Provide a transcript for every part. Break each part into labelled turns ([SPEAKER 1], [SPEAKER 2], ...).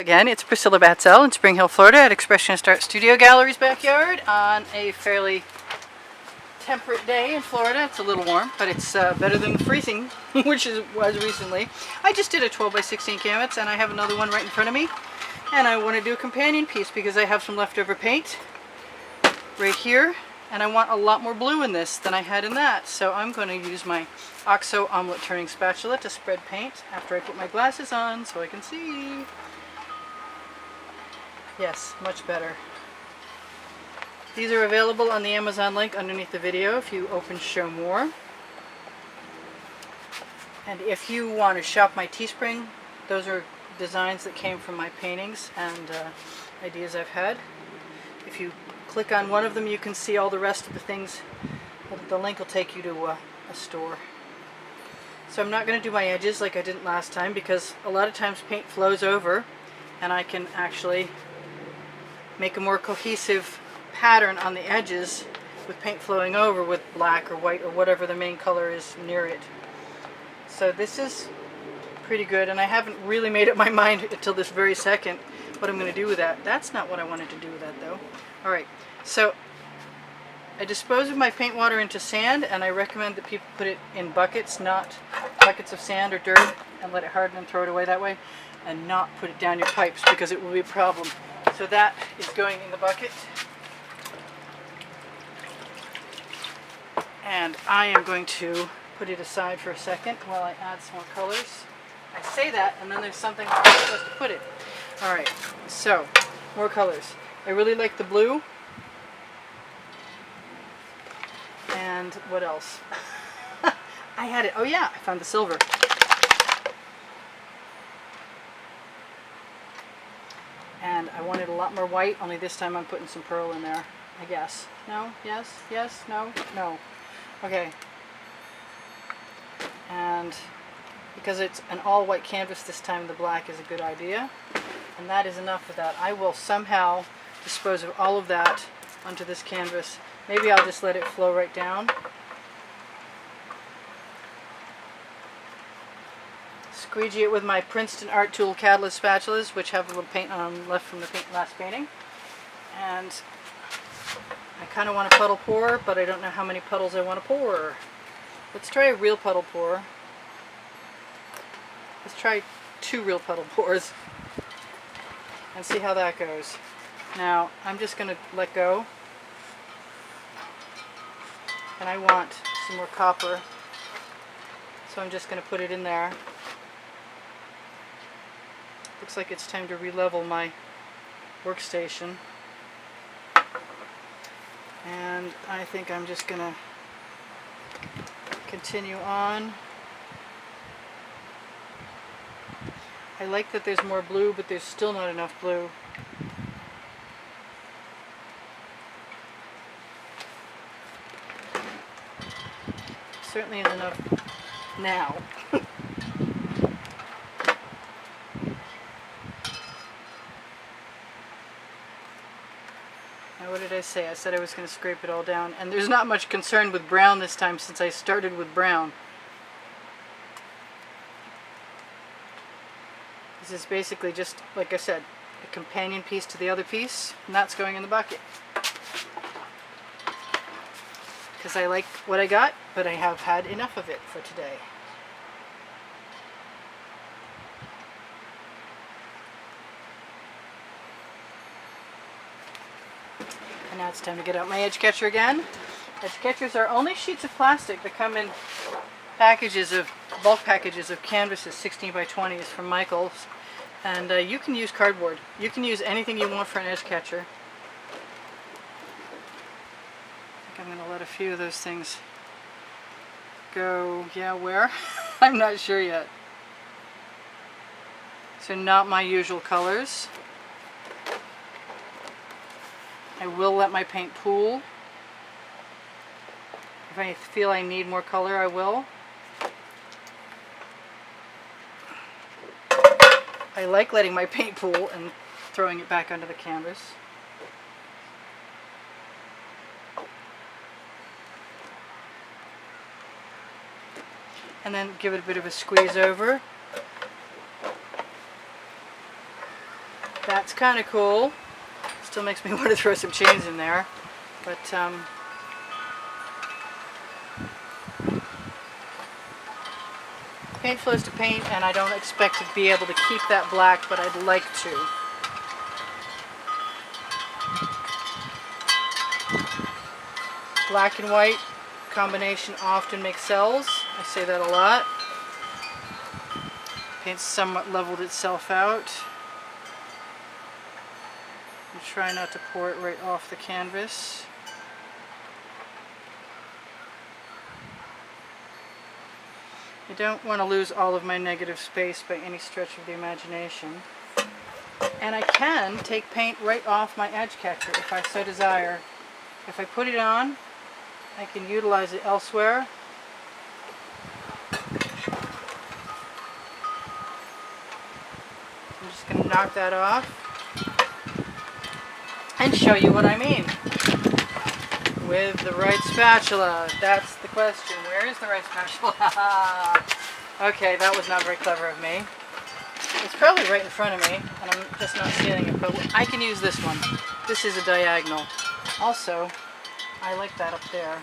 [SPEAKER 1] Again, it's Priscilla Batzel in Spring Hill, Florida at Expressionist Art Studio Gallery's backyard on a fairly temperate day in Florida. It's a little warm, but it's better than the freezing, which was recently. I just did a 12 by 16 canvas, and I have another one right in front of me. And I want to do a companion piece because I have some leftover paint right here, and I want a lot more blue in this than I had in that. So I'm going to use my OXO omelet turning spatula to spread paint after I put my glasses on so I can see. Yes, much better. These are available on the Amazon link underneath the video if you open Show More. And if you want to shop my Teespring, those are designs that came from my paintings and ideas I've had. If you click on one of them, you can see all the rest of the things. The link will take you to a store. So I'm not going to do my edges like I didn't last time because a lot of times paint flows over and I can actually make a more cohesive pattern on the edges with paint flowing over with black or white or whatever the main color is near it. So this is pretty good, and I haven't really made up my mind until this very second what I'm going to do with that. That's not what I wanted to do with that though. Alright, so I dispose of my paint water into sand, and I recommend that people put it in buckets, not buckets of sand or dirt, and let it harden and throw it away that way, and not put it down your pipes because it will be a problem. So that is going in the bucket. And I am going to put it aside for a second while I add some more colors. I say that, and then there's something I'm supposed to put it. Alright, so, more colors. I really like the blue. And what else? I had it. Oh yeah, I found the silver. And I wanted a lot more white, only this time I'm putting some pearl in there, I guess. No? Yes? Yes? No? No. Okay. And because it's an all-white canvas this time, the black is a good idea. And that is enough of that. I will somehow dispose of all of that onto this canvas. Maybe I'll just let it flow right down. Squeegee it with my Princeton Art Tool Catalyst spatulas, which have a little paint on them left from the last painting. And I kind of want to puddle pour, but I don't know how many puddles I want to pour. Let's try a real puddle pour. Let's try 2 real puddle pours and see how that goes. Now, I'm just going to let go. And I want some more copper, so I'm just going to put it in there. Looks like it's time to re-level my workstation. And I think I'm just going to continue on. I like that there's more blue, but there's still not enough blue. Certainly is enough now. Now what did I say? I said I was going to scrape it all down. And there's not much concern with brown this time since I started with brown. This is basically just, like I said, a companion piece to the other piece, and that's going in the bucket. Because I like what I got, but I have had enough of it for today. And now it's time to get out my edge catcher again. Edge catchers are only sheets of plastic that come in packages of, bulk packages of canvases, 16 by 20s from Michaels. And you can use cardboard. You can use anything you want for an edge catcher. I think I'm going to let a few of those things go. Yeah, where? I'm not sure yet. So not my usual colors. I will let my paint pool. If I feel I need more color, I will. I like letting my paint pool and throwing it back onto the canvas. And then give it a bit of a squeeze over. That's kind of cool. Still makes me want to throw some chains in there. But paint flows to paint, and I don't expect to be able to keep that black, but I'd like to. Black and white combination often makes cells. I say that a lot. Paint's somewhat leveled itself out. And try not to pour it right off the canvas. I don't want to lose all of my negative space by any stretch of the imagination. And I can take paint right off my edge catcher if I so desire. If I put it on, I can utilize it elsewhere. I'm just going to knock that off and show you what I mean. With the right spatula. That's the question. Where is the right spatula? Okay, that was not very clever of me. It's probably right in front of me, and I'm just not seeing it, but I can use this one. This is a diagonal. Also, I like that up there.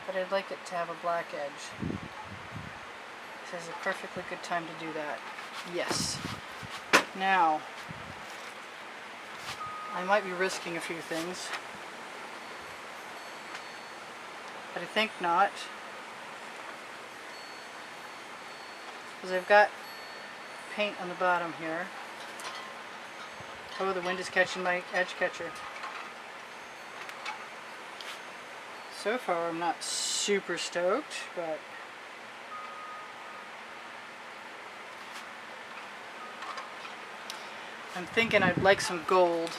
[SPEAKER 1] But I'd like it to have a black edge. This is a perfectly good time to do that. Yes. Now, I might be risking a few things, but I think not, because I've got paint on the bottom here. Oh, the wind is catching my edge catcher. So far I'm not super stoked, but I'm thinking I'd like some gold.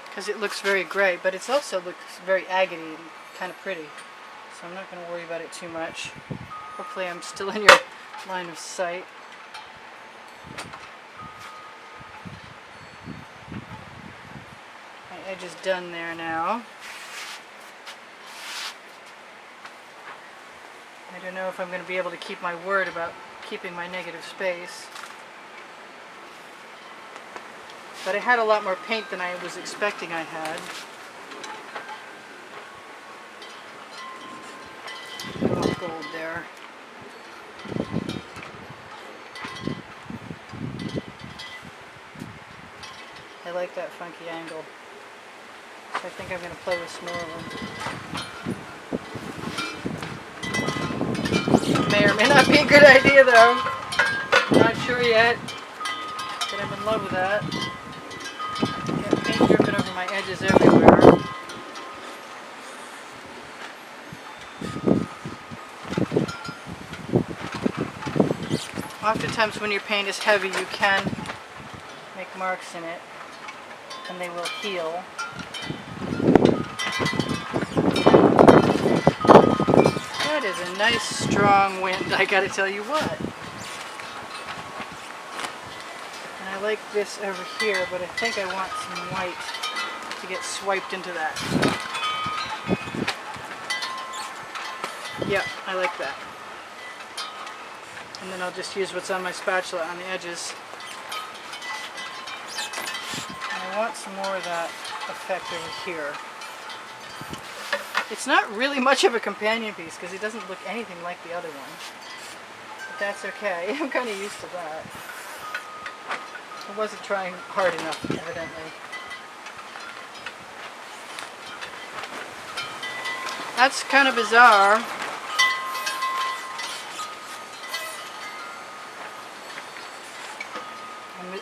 [SPEAKER 1] Because it looks very gray, but it also looks very agate and kind of pretty. So I'm not going to worry about it too much. Hopefully I'm still in your line of sight. My edge is done there now. I don't know if I'm going to be able to keep my word about keeping my negative space. But I had a lot more paint than I was expecting I had. A little gold there. I like that funky angle. So I think I'm going to play with some more of them. May or may not be a good idea though. Not sure yet. But I'm in love with that. Got paint dripping over my edges everywhere. Oftentimes when your paint is heavy you can make marks in it and they will heal. That is a nice strong wind, I gotta tell you what. And I like this over here, but I think I want some white to get swiped into that. Yeah, I like that. And then I'll just use what's on my spatula on the edges. And I want some more of that effect over here. It's not really much of a companion piece because it doesn't look anything like the other one. But that's okay. I'm kind of used to that. I wasn't trying hard enough, evidently. That's kind of bizarre.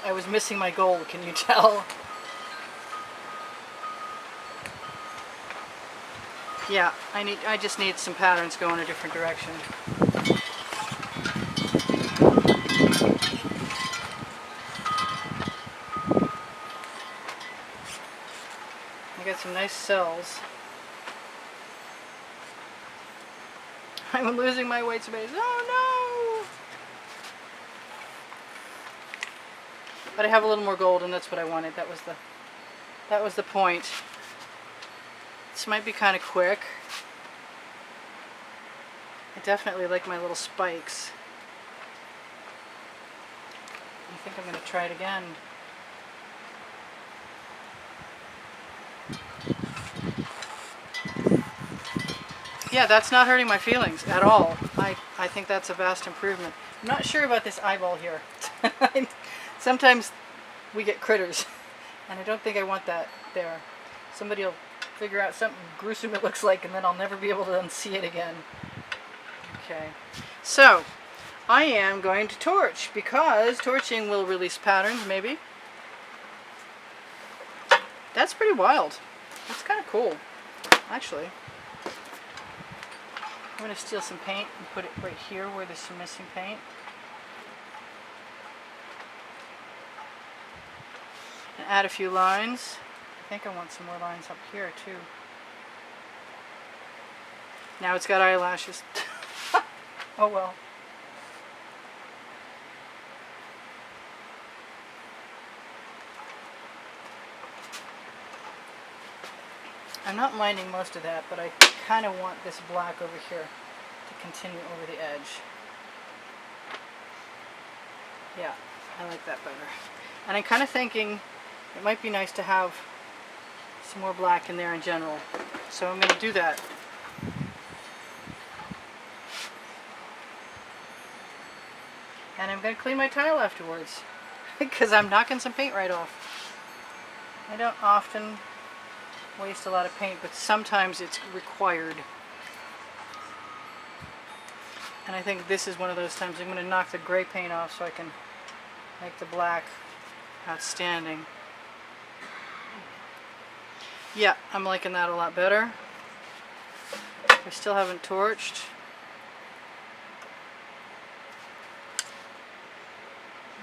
[SPEAKER 1] I was missing my gold, can you tell? Yeah, I just need some patterns going a different direction. I got some nice cells. I'm losing my white space. Oh no! But I have a little more gold, and that's what I wanted. That was That was the point. This might be kind of quick. I definitely like my little spikes. I think I'm going to try it again. Yeah, that's not hurting my feelings at all. I think that's a vast improvement. I'm not sure about this eyeball here. Sometimes we get critters, and I don't think I want that there. Somebody will figure out something gruesome it looks like, and then I'll never be able to unsee it again. Okay, so I am going to torch, because torching will release patterns, maybe. That's pretty wild. That's kind of cool, actually. I'm going to steal some paint and put it right here where there's some missing paint. And add a few lines. I think I want some more lines up here too. Now it's got eyelashes. Oh well. I'm not minding most of that, but I kind of want this black over here to continue over the edge. Yeah, I like that better. And I'm kind of thinking it might be nice to have some more black in there in general. So I'm going to do that. And I'm going to clean my tile afterwards because I'm knocking some paint right off. I don't often waste a lot of paint, but sometimes it's required. And I think this is one of those times I'm going to knock the gray paint off so I can make the black outstanding. Yeah, I'm liking that a lot better. I still haven't torched.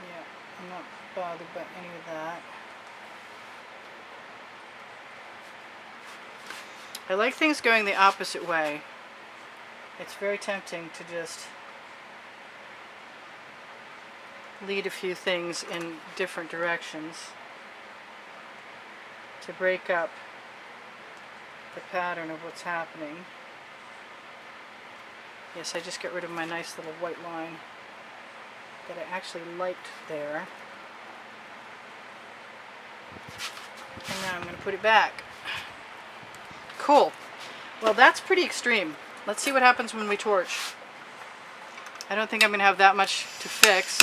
[SPEAKER 1] Yeah, I'm not bothered by any of that. I like things going the opposite way. It's very tempting to just lead a few things in different directions to break up the pattern of what's happening. Yes, I just got rid of my nice little white line that I actually liked there. And now I'm going to put it back. Cool. Well, that's pretty extreme. Let's see what happens when we torch. I don't think I'm going to have that much to fix.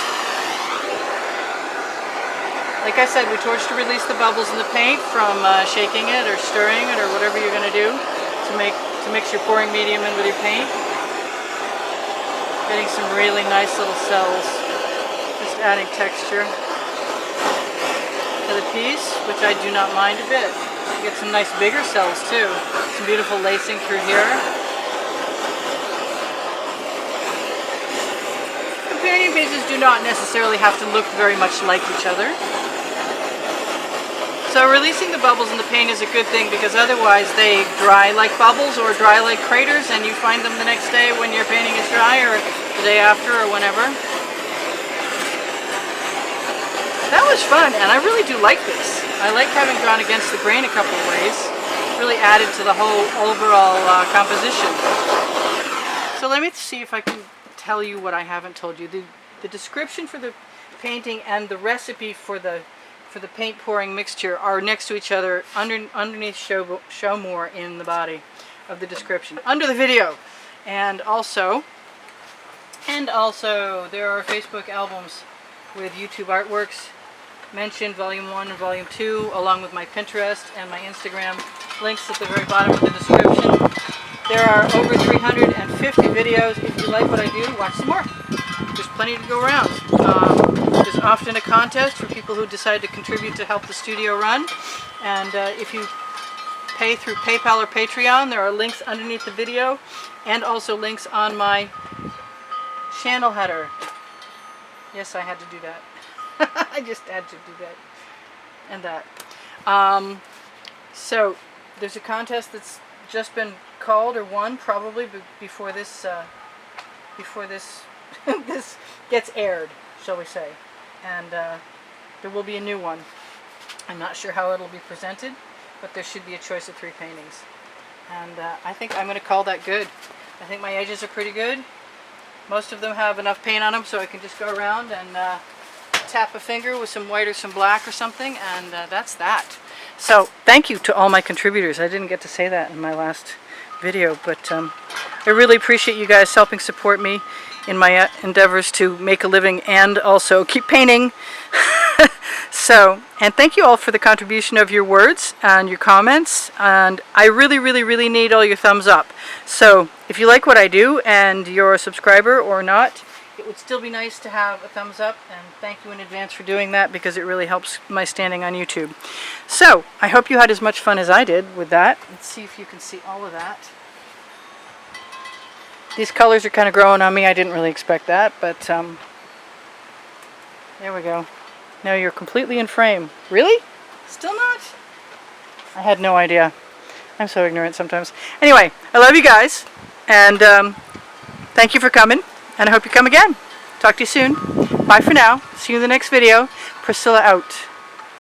[SPEAKER 1] Like I said, we torch to release the bubbles in the paint from shaking it or stirring it or whatever you're going to do to mix your pouring medium in with your paint. Getting some really nice little cells. Just adding texture to the piece, which I do not mind a bit. You get some nice bigger cells too. Some beautiful lacing through here. Companion pieces do not necessarily have to look very much like each other. So releasing the bubbles in the paint is a good thing because otherwise they dry like bubbles or dry like craters and you find them the next day when your painting is dry or the day after or whenever. That was fun and I really do like this. I like having gone against the grain a couple of ways. It really added to the whole overall composition. So let me see if I can tell you what I haven't told you. The description for the painting and the recipe for the paint pouring mixture are next to each other underneath show more in the body of the description under the video. And also there are Facebook albums with YouTube artworks mentioned, volume 1 and volume 2, along with my Pinterest and my Instagram links at the very bottom of the description. There are over 350 videos. If you like what I do, watch some more. There's plenty to go around. There's often a contest for people who decide to contribute to help the studio run. And if you pay through PayPal or Patreon, there are links underneath the video and also links on my channel header. Yes, I had to do that. I just had to do that. And that. So there's a contest that's just been called or won probably before this this gets aired, shall we say. And there will be a new one. I'm not sure how it'll be presented, but there should be a choice of 3 paintings. And I think I'm going to call that good. I think my edges are pretty good. Most of them have enough paint on them so I can just go around and tap a finger with some white or some black or something, and that's that. So thank you to all my contributors. I didn't get to say that in my last video, but I really appreciate you guys helping support me in my endeavors to make a living and also keep painting. So, and thank you all for the contribution of your words and your comments, and I really, really, really need all your thumbs up. So if you like what I do and you're a subscriber or not, it would still be nice to have a thumbs up, and thank you in advance for doing that because it really helps my standing on YouTube. So I hope you had as much fun as I did with that. Let's see if you can see all of that. These colors are kind of growing on me. I didn't really expect that, but there we go. Now you're completely in frame. Really? Still not? I had no idea. I'm so ignorant sometimes. Anyway, I love you guys, and thank you for coming, and I hope you come again. Talk to you soon. Bye for now. See you in the next video. Priscilla out.